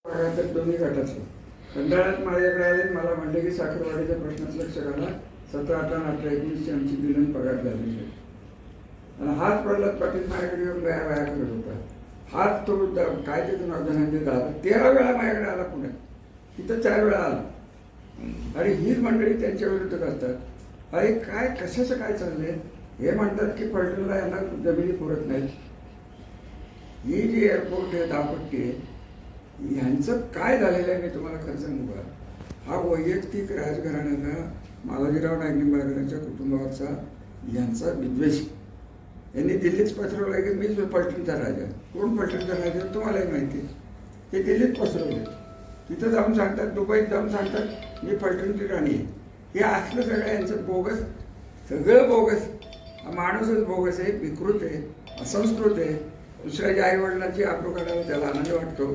तर दोन्ही गटाचं कंटाळ्यात माझ्याकडे आले, मला म्हणले की साखरवाडीच्या प्रश्नात लक्ष घाला. 17/8/19 आमची दिलन पगार झालेली आहे. आणि हाच प्रल्हाद पाटील माझ्याकडे येऊन व्याया करत होता. हाच तो काय त्याचं नाव धनंजय दादा 13 वेळा माझ्याकडे आला पुण्यात, इथं 4 वेळा आला. आणि हीच मंडळी त्यांच्या विरुद्ध करतात. अरे काय कशाचं काय चाललंय? हे म्हणतात की फलटणला यांना जमिनी पुरत नाहीत. ही जी एअरपोर्ट आहे, दापट्टी आहे, ह्यांचं काय झालेलं आहे मी तुम्हाला खरं सांगू का? हा वैयक्तिक राजघराण्याचा मालोजीराव नाईक निंबाळकरांच्या कुटुंबावरचा यांचा विद्वेष. यांनी दिल्लीच पसरवलं की मीच फलटणचा राजा. कोण फलटणचा राजा तुम्हालाही माहिती आहे. हे दिल्लीत पसरवले. तिथं जाऊन सांगतात, दुबईत जाऊन सांगतात मी फलटणची राणी आहे. हे असलं सगळं यांचं बोगस, सगळं बोगस. हा माणूसच बोगस आहे, विकृत आहे, असंस्कृत आहे. दुसऱ्याच्या आईवडिलांची आबरू काढायला त्याला आनंद वाटतो.